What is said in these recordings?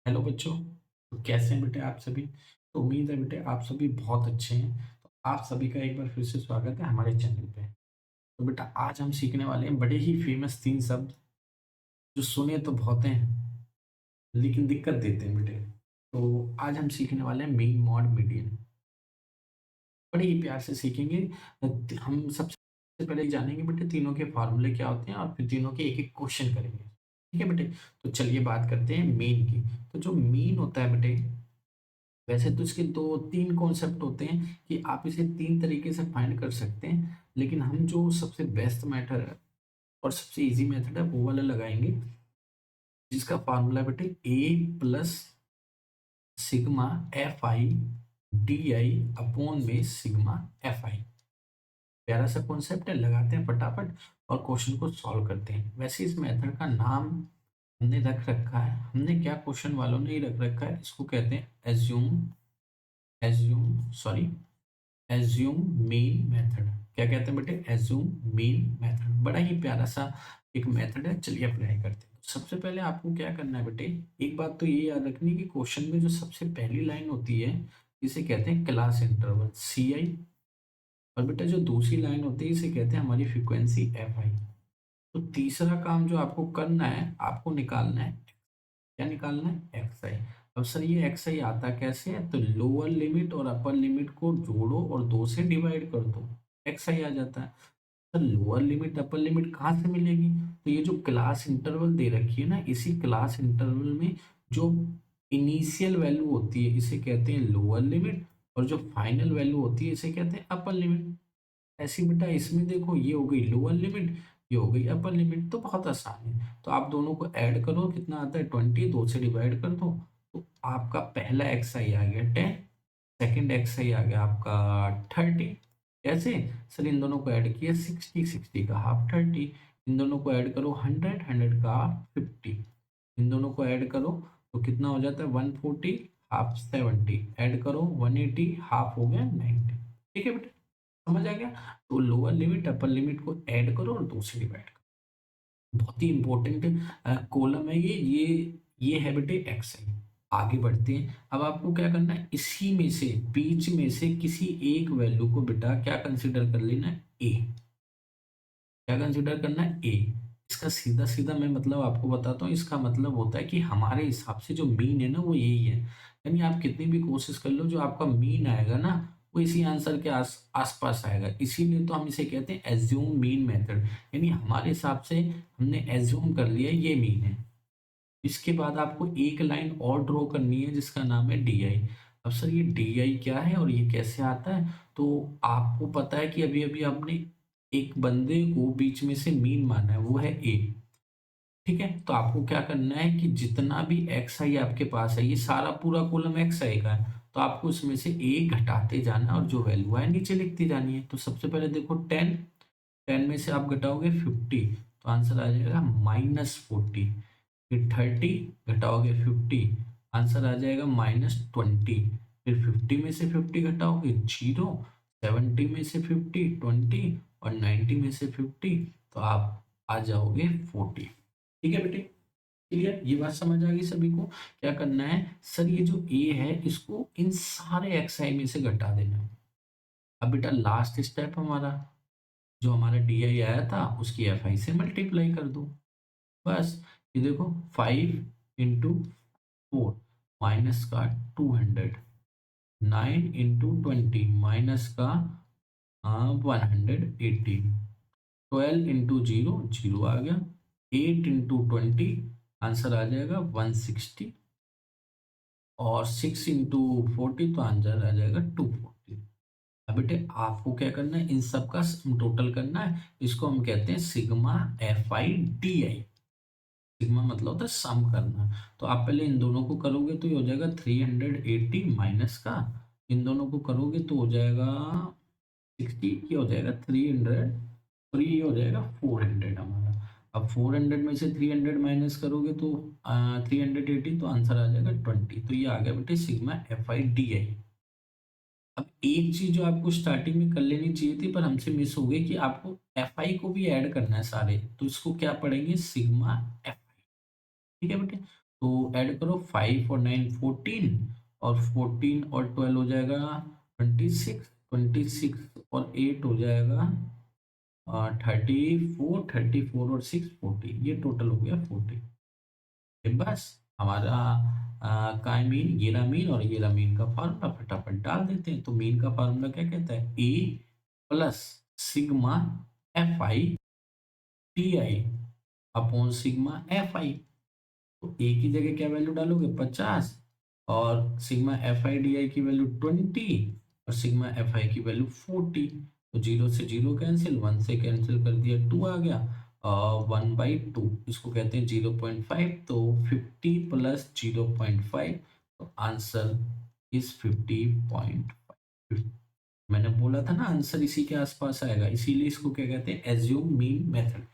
Hello बच्चों। तो कैसे हैं बेटे आप सभी। तो उम्मीद है बेटे आप सभी बहुत अच्छे हैं। तो आप सभी का एक बार फिर से स्वागत है हमारे चैनल पे। तो बेटा आज हम सीखने वाले हैं बड़े ही फेमस 3 शब्द जो सुने तो बहुत हैं लेकिन दिक्कत देते हैं बेटे। तो आज हम सीखने वाले हैं मेन मॉड मीडियन। बड़े ही प्यार से सीखेंगे। हम सबसे पहले जानेंगे बेटे तीनों के फॉर्मूले क्या होते हैं और फिर तीनों के एक-एक क्वेश्चन करेंगे। ठीक है बेटे? तो चलिए बात करते हैं मीन की। तो जो मीन होता है बेटे, वैसे तो इसके 2-3 कॉन्सेप्ट होते हैं कि आप इसे 3 तरीके से फाइंड कर सकते हैं, लेकिन हम जो सबसे बेस्ट मेथड है और सबसे ईज़ी मेथड है वो वाला लगाएँगे, जिसका फ़ॉर्मूला बेटे A plus sigma Fi D upon में सिग्मा Fi। प्यारा सा कॉन्सेप्ट है, लगाते हैं फटाफट और क्वेश्चन को सॉल्व करते हैं। वैसे इस मेथड का नाम हमने रख रखा है, हमने क्या क्वेश्चन वालों ने ही रख रखा है, इसको कहते हैं assume sorry assume mean method. क्या कहते हैं बेटे? Assume mean method. बड़ा ही प्यारा सा एक मेथड है, चलिए अप्लाई करते हैं। सबसे पहले आपको क्या करना है बेटे, एक बात तो ये याद रखनी है कि क्वेश्चन में जो सबसे पहली लाइन होती है इसे कहते हैं क्लास इंटरवल CI, और बेटा जो दूसरी लाइन होती है इसे कहते हैं हमारी फ्रीक्वेंसी FI। तो तीसरा काम जो आपको करना है, आपको निकालना है, क्या निकालना है? एक्स आई। अब सर ये एक्स आई आता कैसे है? तो लोअर लिमिट और अपर लिमिट को जोड़ो और 2 से डिवाइड कर दो, एक्स आई आ जाता है। Sir lower limit upper limit कहाँ से मिलेगी? तो ये जो क्लास इंटरवल दे रखी है ना, इसी क्लास इंटरवल में जो इनिशियल वैल्यू होती है इसे कहते हैं लोअर लिमिट, और जो फाइनल वैल्यू होती है इसे कहते हैं अपर लिमिट। ऐसे ही बेटा इसमें देखो, ये हो गई लोअर लिमिट, ये हो गई अपर लिमिट, तो बहुत आसान है। तो आप दोनों को ऐड करो, कितना आता है 20, 2 से डिवाइड कर दो, तो आपका पहला एक्स आई आ गया 10, सेकंड एक्स आई आ गया आपका 30। कैसे? सर इन दोनों को ऐड किया 60, 60 का हाफ 30, इन दोनों को ऐड करो 100, 100 का हाफ 50, इन दोनों को ऐड करो तो कितना हो जाता है 140, हाफ 70, ऐड करो 180, हाफ हो गया 90। ठीक है बेटा, समझ आ गया? तो लोअर लिमिट अपर लिमिट को ऐड करो और 2 से डिवाइड करो। बहुत ही इंपॉर्टेंट कॉलम है ये है बेटे एक्सएल। आगे बढ़ते हैं। अब आपको क्या करना है, इसी में से बीच में से किसी एक वैल्यू को बेटा क्या कंसीडर कर लेना है? ए। क्या कंसीडर करना है? ए। इसका सीधा सीधा मैं मतलब आपको बताता हूँ, इसका मतलब होता है कि हमारे हिसाब से जो मीन है ना वो यही है। यानी आप कितनी भी कोशिश कर लो, जो आपका मीन आएगा ना वो इसी आंसर के आसपास आएगा। इसीलिए तो हम इसे कहते हैं एज्यूम मीन मेथड। यानी हमारे हिसाब से हमने एज्यूम कर लिया ये मीन है। इसके बाद आपको एक लाइन और ड्रॉ करनी है जिसका नाम है डी आई। अब सर ये डी आई क्या है और ये कैसे आता है? तो आपको पता है कि अभी अभी आपने एक बंदे को बीच में से मीन माना है, वो है ए। ठीक है, तो आपको क्या करना है कि जितना भी एक्स आई आपके पास है, ये सारा पूरा कॉलम एक्स आई का है, तो आपको इसमें से ए घटाते जाना है और जो वैल्यू है नीचे लिखती जानी है। तो सबसे पहले देखो 10, 10 में से आप घटाओगे 50, तो आंसर आ जाएगा -40। फिर 30 घटाओगे 50, आंसर आ जाएगा -20। फिर 50 में से 50 घटाओगे 0, 70 में से 50 20, और 90 में से 50 तो आप आ जाओगे 40। ठीक है बेटे, क्लियर? ये बात समझ आ गई सभी को? क्या करना है सर, ये जो ए है इसको इन सारे एक्स आई में से घटा देना है। अब बेटा लास्ट स्टेप हमारा, जो हमारा डी आई आया था उसकी एफ आई से मल्टीप्लाई कर दो। बस, ये देखो 5 × 4 माइनस का 200, 9 × 20 माइनस का 180, 12 × 0 0 आ गया, 8 × 20 आंसर आ जाएगा 160, और 6 × 40 तो आंसर आ जाएगा 240। अब बेटे आपको क्या करना है, इन सब का टोटल करना है। इसको हम कहते हैं सिग्मा FI DI। सिग्मा मतलब होता है सम करना। तो आप पहले इन दोनों को करोगे तो ये हो जाएगा 380 माइनस का, इन दोनों को करोगे तो हो जाएगा 60, ये हो जाएगा 300, और ये हो जाएगा 400 हमारा। अब 400 में से 300 माइनस करोगे तो 380, तो आंसर आ जाएगा 20। तो ये आ गया बेटे सिग्मा FI DI। अब एक चीज जो आपको स्टार्टिंग में कर लेनी चाहिए थी पर हमसे मिस हो गई, कि आपको FI को भी ऐड करना है सारे, तो इसको क्या पढ़ेंगे? Sigma FI। ठीक है बेटे, तो ऐड करो 5 और 9 14 और 14 और 12 हो जाएगा 26, 26 और 8 हो जाएगा 34, 34 और 6 40, ये टोटल हो गया 40। बस हमारा काय मीन, येरा मीन और येरा मीन का फार्मूला फटाफट डाल देते हैं। तो मीन का फार्मूला क्या कहता है, A plus sigma F I T I upon sigma F I. तो ए की जगह क्या वैल्यू डालोगे 50 और sigma F I D I की वैल्यू 20 और सिग्मा एफ आई की वैल्यू 40। तो जीरो से जीरो कैंसिल, वन से कैंसिल कर दिया, टू आ गया और 1/2 इसको कहते हैं 0.5। तो 50 प्लस 0.5, तो आंसर इज 50.5। मैंने बोला था ना आंसर इसी के आसपास आएगा, इसीलिए इसको क्या कहते हैं, एज्यूम मीन मेथड।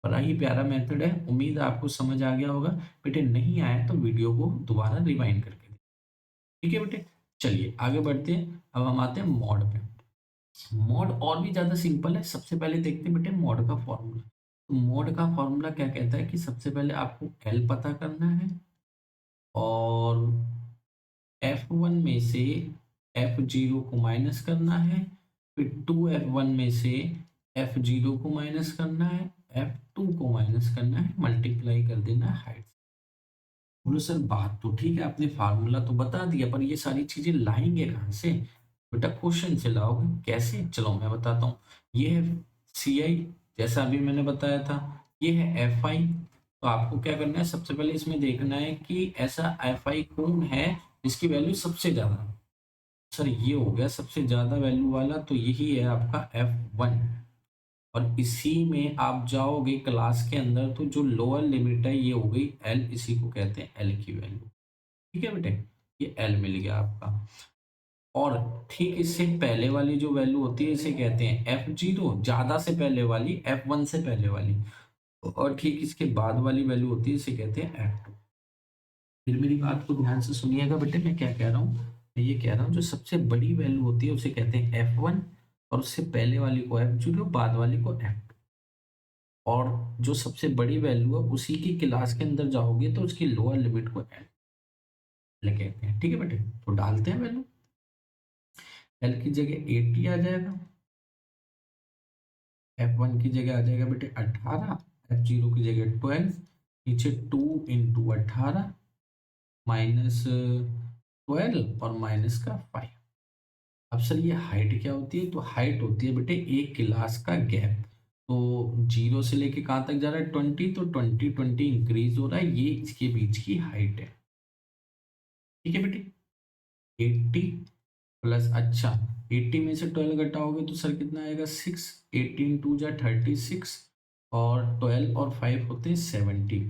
बड़ा ही प्यारा मेथड है, उम्मीद है आपको समझ आ गया होगा। बेटे नहीं आया तो वीडियो को दोबारा रिवाइंड करके देखें। ठीक है बेटे, चलिए आगे बढ़ते हैं। अब हम आते हैं मॉड पे। मॉड और भी ज्यादा सिंपल है। सबसे पहले देखते हैं बेटे मॉड का फॉर्मूला। तो मॉड का फॉर्मूला क्या कहता है कि सबसे पहले आपको एल पता करना है और F1 में से F0 को माइनस करना है, फिर 2F1 में से F0 को माइनस करना है, F2 को माइनस करना है, मल्टीप्लाई कर देना है हाइट। बोलो सर बात तो ठीक है, आपने फार्मूला तो बता दिया, पर ये सारी चीजें लाएंगे कहाँ से? बेटा क्वेश्चन से लाओगे। कैसे? चलो मैं बताता हूँ। ये है सी आई, जैसा अभी मैंने बताया था। ये है एफ आई। तो आपको क्या करना है, सबसे पहले इसमें देखना है कि ऐसा एफ आई कौन है जिसकी वैल्यू सबसे ज्यादा है। सर ये हो गया सबसे ज्यादा वैल्यू वाला, तो यही है आपका F1। और इसी में आप जाओगे क्लास के अंदर, तो जो लोअर लिमिट है ये हो गई L, इसी को कहते हैं L की वैल्यू। ठीक है बेटे, ये L मिल गया आपका। और ठीक इससे पहले वाली जो वैल्यू होती है इसे कहते हैं F0, ज्यादा से पहले वाली, F1 से पहले वाली। और ठीक इसके बाद वाली वैल्यू होती है इसे कहते हैं F2। फिर मेरी बात को ध्यान से सुनिएगा बेटे, मैं क्या कह रहा हूँ। मैं ये कह रहा हूँ जो सबसे बड़ी वैल्यू होती है उसे कहते हैं F1 और उससे पहले वाली को F0, बाद वाली को F2। और जो सबसे बड़ी वैल्यू है उसी की क्लास के अंदर जाओगे तो उसकी लोअर लिमिट को एल कहते हैं। ठीक है बेटे, तो डालते हैं वैल्यू। एल की जगह 80 आ जाएगा, F1 की जगह आ जाएगा बेटे 18, F0 की जगह 12, नीचे 2 × 18 माइनस 12 और माइनस का 5। अब सर ये हाइट क्या होती है? तो हाइट होती है बेटे एक क्लास का गैप। तो जीरो से लेके कहाँ तक जा रहा है 20, तो 20 इंक्रीज हो रहा है, ये इसके बीच की हाइट है। ठीक है बेटे, 80 प्लस, अच्छा 80 में से 12 घटाओगे तो सर कितना आएगा 6, 18 2 जा 36 और 12 और 5 होते हैं 70।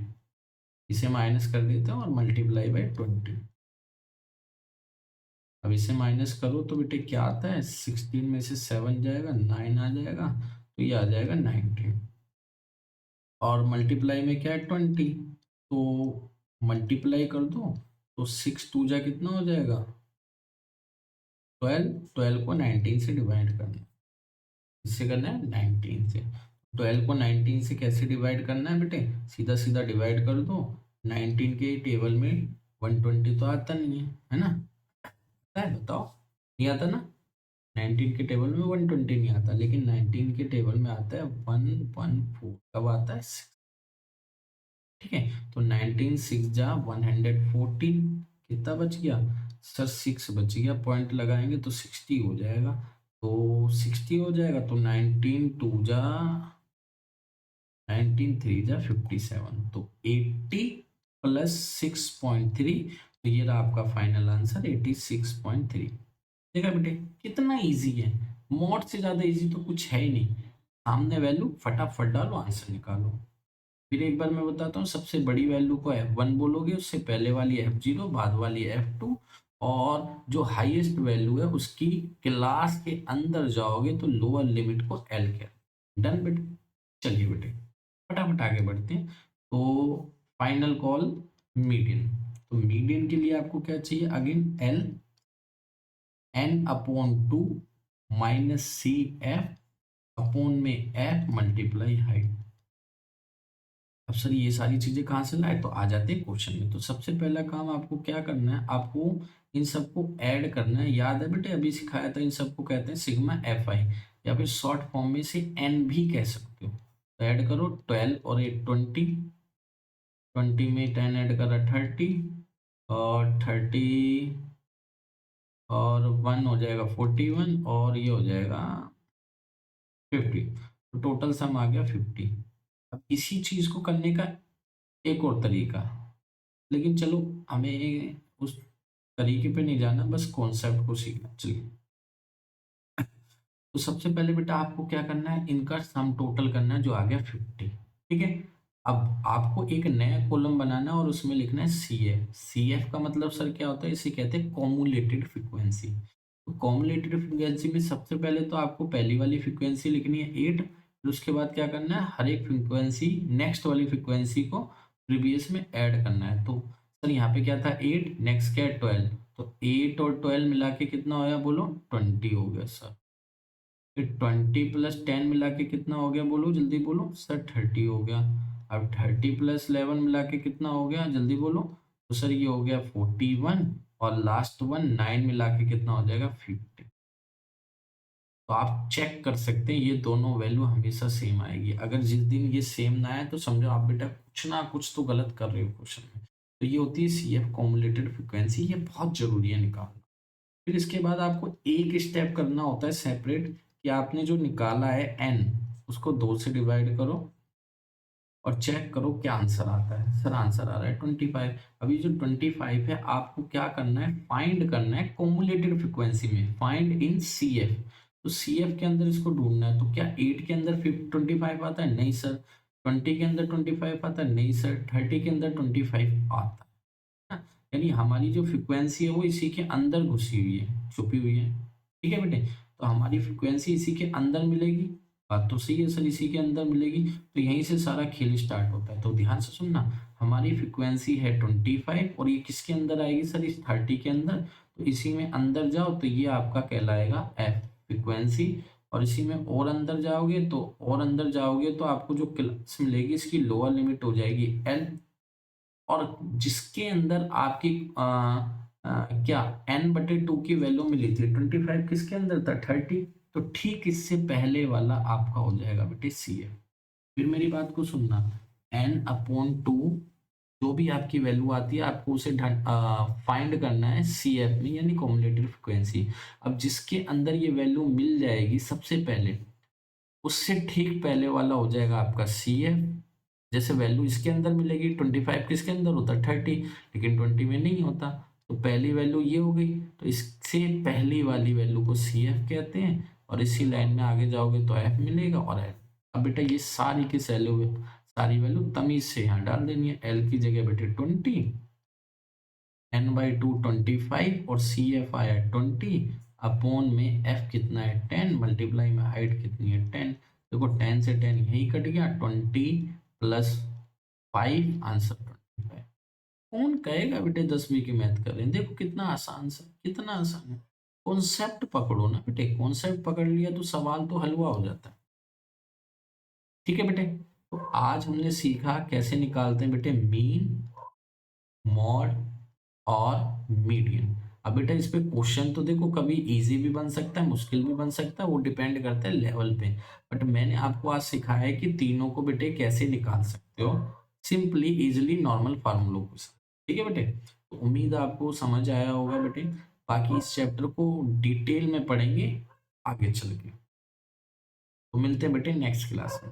इसे माइनस कर देते हैं और मल्टीप्लाई बाई 20। अब इसे माइनस करो तो बेटे क्या आता है, 16 में से 7 जाएगा 9 आ जाएगा, तो ये आ जाएगा 19। और मल्टीप्लाई में क्या है 20, तो मल्टीप्लाई कर दो तो 6 2 जा कितना हो जाएगा 12, 12 को 19 से डिवाइड करना है। इससे करना है 19 से। 12 को 19 से कैसे डिवाइड करना है बेटे, सीधा सीधा डिवाइड कर दो। 19 के टेबल में 120 तो आता नहीं है ना? आता है बताओ, नहीं आता ना? 19 के टेबल में 120 नहीं आता, लेकिन 19 के टेबल में आता है 114। कब आता है? ठीक है, तो 19 6 जा 114, कितना बच गया सर? 6 बच गया, पॉइंट लगाएंगे तो 60 हो जाएगा। तो 60 हो जाएगा, तो 19 2 जा 19 3 जा 57, तो 80 प्लस 6.3, तो ये रहा आपका फाइनल आंसर 86.3। देखा बेटे कितना इजी है, मॉड से ज्यादा इजी तो कुछ है ही नहीं। सामने वैल्यू फटाफट डालो, आंसर निकालो। फिर एक बार मैं बताता हूँ, सबसे बड़ी वैल्यू को F1 बोलोगे, उससे पहले वाली F0, बाद वाली F2, और जो हाईएस्ट वैल्यू है उसकी क्लास के अंदर जाओगे तो लोअर लिमिट को L के। डन बेटे, चलिए बेटे फटाफट आगे बढ़ते हैं। तो फाइनल कॉल मीडियन। तो मीडियन के लिए आपको क्या चाहिए, again L n/2 minus C F upon में F मल्टीप्लाई हाइट। अब सर ये सारी चीजें कहाँ से लाए, तो आ जाते हैं क्वेश्चन में। तो सबसे पहला काम आपको क्या करना है, आपको इन सबको ऐड करना है। याद है बेटे, अभी सिखाया था, इन सबको कहते हैं सिग्मा एफ आई, या फिर शॉर्ट फॉर्म में से एन भी कह सकते हो। तो ऐड करो 12 और 8 20, 20 में 10 ऐड करा 30, और 30 और 1 हो जाएगा 41, और ये हो जाएगा 50। तो टोटल सम आ गया 50। अब इसी चीज को करने का एक और तरीका, लेकिन चलो हमें उस तरीके पे नहीं जाना, बस कॉन्सेप्ट को सीखना। चलिए, तो सबसे पहले बेटा आपको क्या करना है, इनका सम टोटल करना है, जो आ गया 50। ठीक है। अब आपको एक नया कॉलम बनाना है और उसमें लिखना है सी एफ। सी एफ का मतलब सर क्या होता है, इसे कहते हैं कॉमुलेटेड फ्रीक्वेंसी। तो कॉमुलेटेड फ्रीक्वेंसी में सबसे पहले तो आपको पहली वाली फ्रीक्वेंसी लिखनी है 8, फिर उसके बाद क्या करना है, हर एक फ्रीक्वेंसी नेक्स्ट वाली फ्रीक्वेंसी को प्रीवियस में ऐड करना है। तो सर यहाँ पे क्या था 8, नेक्स्ट क्या है 12, तो 8 और 12 मिला के कितना हो गया बोलो, 20 हो गया सर। फिर 20 प्लस 10 मिला के कितना हो गया बोलो, जल्दी बोलो सर, 30 हो गया। अब 30 प्लस 11 मिला के कितना हो गया, जल्दी बोलो। तो सर ये हो गया 41, और लास्ट वन 9 मिला के कितना हो जाएगा 50। तो आप चेक कर सकते हैं ये दोनों वैल्यू हमेशा सेम आएगी। अगर जिस दिन ये सेम ना आए तो समझो आप बेटा कुछ ना कुछ तो गलत कर रहे हो क्वेश्चन में। तो ये होती है सी एफ कॉमुलेटेड फ्रिक्वेंसी, ये बहुत जरूरी है निकालना। फिर इसके बाद आपको एक स्टेप करना होता है सेपरेट, कि आपने जो निकाला है एन, उसको 2 से डिवाइड करो और चेक करो क्या आंसर आता है। सर आंसर आ रहा है 25। अभी जो 25 है आपको क्या करना है, फाइंड करना है कोमुलेटेड फ्रिक्वेंसी में, फाइंड इन सी एफ। तो सी एफ के अंदर इसको ढूंढना है। तो क्या 8 के अंदर 25 आता है, नहीं सर। 20 के अंदर 25 आता है, नहीं सर। 30 के अंदर 25 आता है। यानी हमारी जो फ्रिक्वेंसी है वो इसी के अंदर घुसी हुई है, छुपी हुई है। ठीक है बेटे, तो हमारी फ्रिक्वेंसी इसी के अंदर मिलेगी। बात तो सही है सर, इसी के अंदर मिलेगी। तो यहीं से सारा खेल स्टार्ट होता है। तो ध्यान से सुनना, हमारी फ्रिक्वेंसी है 25, और ये किसके अंदर आएगी सर, इस 30 के अंदर। तो इसी में अंदर जाओ तो ये आपका कहलाएगा एफ फ्रिक्वेंसी। और इसी में और अंदर जाओगे तो, और अंदर जाओगे तो आपको जो क्लास मिलेगी इसकी लोअर लिमिट हो जाएगी एल। और जिसके अंदर आपकी क्या n/2 की वैल्यू मिली थी 25, किसके अंदर था 30। तो ठीक इससे पहले वाला आपका हो जाएगा बेटे सी एफ। फिर मेरी बात को सुनना, n/2 जो भी आपकी वैल्यू आती है आपको उसे फाइंड करना है सी एफ में, यानी कॉमुलेटिव फ्रिक्वेंसी। अब जिसके अंदर ये वैल्यू मिल जाएगी सबसे पहले, उससे ठीक पहले वाला हो जाएगा आपका सी एफ। जैसे वैल्यू इसके अंदर मिलेगी 25, किसके अंदर होता है 30, लेकिन 20 में नहीं होता। तो पहली वैल्यू ये हो गई, तो इससे पहली वाली वैल्यू को सी एफ कहते हैं। और इसी लाइन में आगे जाओगे तो एफ मिलेगा और एफ। अब बेटा ये सारी की सारी वैल्यू तमीज से यहाँ डाल देनी है। एल की जगह बेटे 20, n/2 25, और सी एफ आया 20, अपॉन में एफ कितना है 10, मल्टीप्लाई में हाइट कितनी है 10। देखो 10 से 10 यही कट गया, 20 प्लस 5, आंसर 25। कौन कहेगा बेटे 10वीं की मैथ कर रहे हैं, देखो कितना आसान सा, कितना आसान है। कॉन्सेप्ट पकड़ो ना बेटे, कॉन्सेप्ट पकड़ लिया तो सवाल तो हलवा हो जाता है। ठीक है बेटे, तो आज हमने सीखा कैसे निकालते हैं बेटे मीन, मॉड और मीडियन। अब बेटा इस पे क्वेश्चन तो देखो कभी इजी भी बन सकता है, मुश्किल भी बन सकता है, वो डिपेंड करता है लेवल पे। बट मैंने आपको आज सिखाया है कि तीनों को बेटे कैसे निकाल सकते हो, सिंपली इजिली नॉर्मल फार्मूलों के साथ। ठीक है बेटे, तो उम्मीद है आपको समझ आया होगा बेटे। बाकी इस चैप्टर को डिटेल में पढ़ेंगे आगे चल के। तो मिलते हैं बेटे नेक्स्ट क्लास में।